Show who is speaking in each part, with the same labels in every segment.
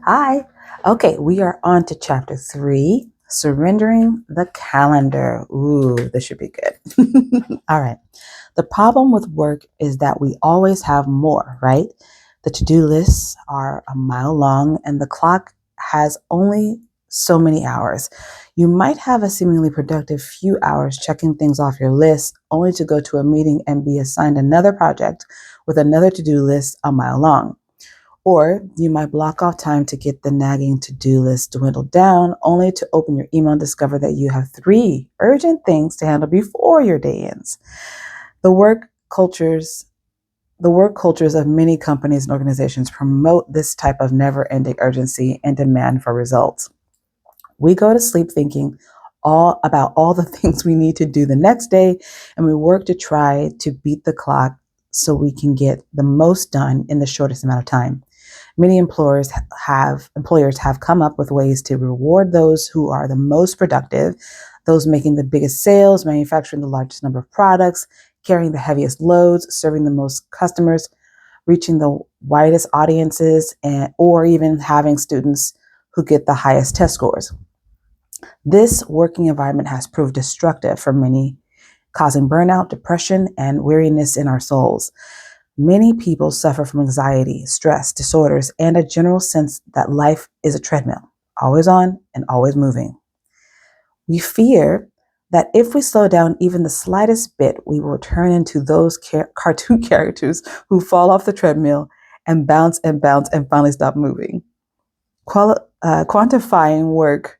Speaker 1: Hi. Okay, we are on to chapter 3, surrendering the calendar. Ooh, this should be good. All right. The problem with work is that we always have more, right? The to-do lists are a mile long and the clock has only so many hours. You might have a seemingly productive few hours checking things off your list, only to go to a meeting and be assigned another project with another to-do list a mile long. Or you might block off time to get the nagging to-do list dwindled down, only to open your email and discover that you have 3 urgent things to handle before your day ends. The work cultures the work cultures of many companies and organizations promote this type of never-ending urgency and demand for results. We go to sleep thinking all about all the things we need to do the next day, and we work to try to beat the clock so we can get the most done in the shortest amount of time. Many employers have come up with ways to reward those who are the most productive, those making the biggest sales, manufacturing the largest number of products, carrying the heaviest loads, serving the most customers, reaching the widest audiences, or even having students who get the highest test scores. This working environment has proved destructive for many, causing burnout, depression, and weariness in our souls. Many people suffer from anxiety, stress, disorders, and a general sense that life is a treadmill, always on and always moving. We fear that if we slow down even the slightest bit, we will turn into those cartoon characters who fall off the treadmill and bounce and bounce and finally stop moving. Quantifying work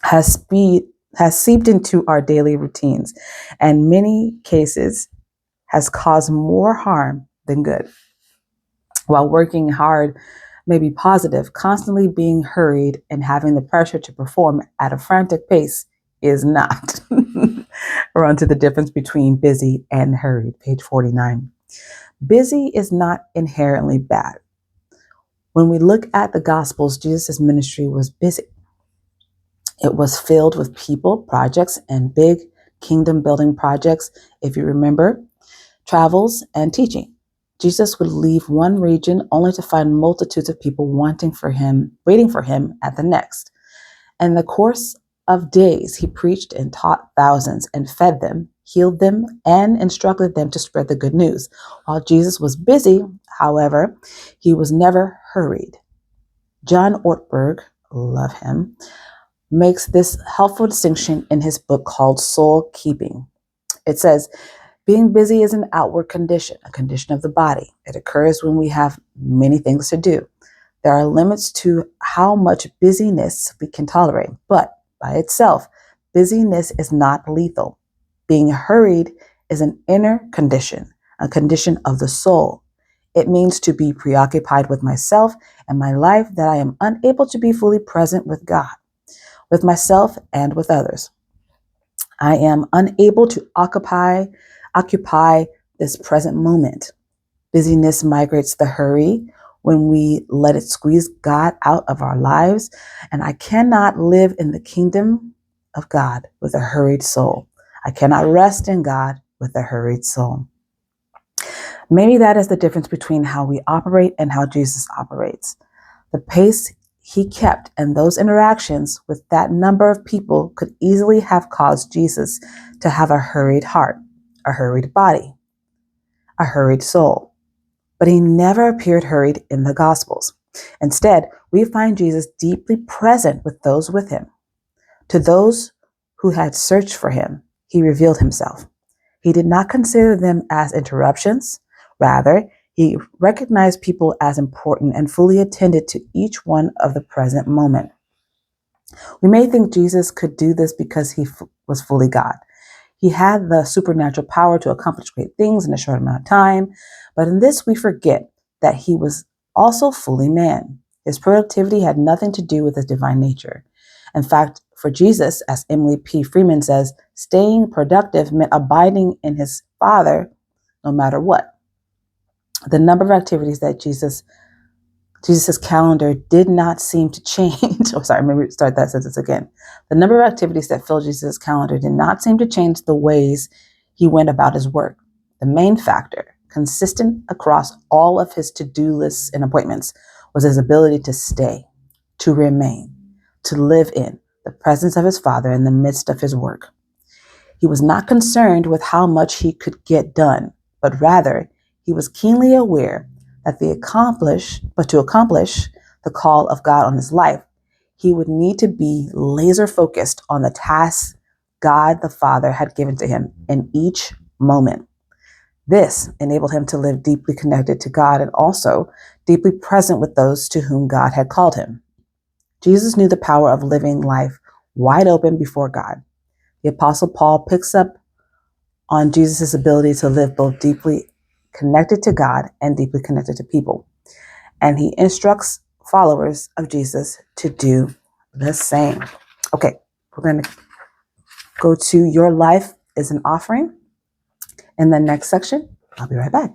Speaker 1: has seeped into our daily routines, and in many cases has caused more harm than good. While working hard may be positive, constantly being hurried and having the pressure to perform at a frantic pace is not. We're on to the difference between busy and hurried, page 49. Busy is not inherently bad. When we look at the Gospels, Jesus' ministry was busy. It was filled with people, projects, and big kingdom building projects, if you remember, travels, and teaching. Jesus would leave one region only to find multitudes of people waiting for him at the next. In the course of days, he preached and taught thousands and fed them, healed them, and instructed them to spread the good news. While Jesus was busy, however, he was never hurried. John Ortberg, love him, makes this helpful distinction in his book called Soul Keeping. It says, being busy is an outward condition, a condition of the body. It occurs when we have many things to do. There are limits to how much busyness we can tolerate, but by itself, busyness is not lethal. Being hurried is an inner condition, a condition of the soul. It means to be preoccupied with myself and my life that I am unable to be fully present with God, with myself, and with others. I am unable to occupy this present moment. Busyness migrates the hurry when we let it squeeze God out of our lives, and I cannot live in the kingdom of God with a hurried soul. I cannot rest in God with a hurried soul. Maybe that is the difference between how we operate and how Jesus operates. The pace he kept and those interactions with that number of people could easily have caused Jesus to have a hurried heart, a hurried body, a hurried soul. But he never appeared hurried in the Gospels. Instead, we find Jesus deeply present with those with him. To those who had searched for him, he revealed himself. He did not consider them as interruptions. Rather, he recognized people as important and fully attended to each one of the present moment. We may think Jesus could do this because he was fully God. He had the supernatural power to accomplish great things in a short amount of time, but in this we forget that he was also fully man. His productivity had nothing to do with his divine nature. In fact, for Jesus, as Emily P. Freeman says, staying productive meant abiding in his Father no matter what. The number of activities that Jesus' calendar did not seem to change. Let me start that sentence again. The number of activities that filled Jesus' calendar did not seem to change the ways he went about his work. The main factor, consistent across all of his to-do lists and appointments, was his ability to stay, to remain, to live in the presence of his Father in the midst of his work. He was not concerned with how much he could get done, but rather he was keenly aware that to accomplish the call of God on his life, he would need to be laser focused on the tasks God the Father had given to him in each moment. This enabled him to live deeply connected to God and also deeply present with those to whom God had called him. Jesus knew the power of living life wide open before God. The Apostle Paul picks up on Jesus' ability to live both deeply connected to God and deeply connected to people. And he instructs followers of Jesus to do the same. Okay, we're going to go to Your Life is an Offering in the next section. I'll be right back.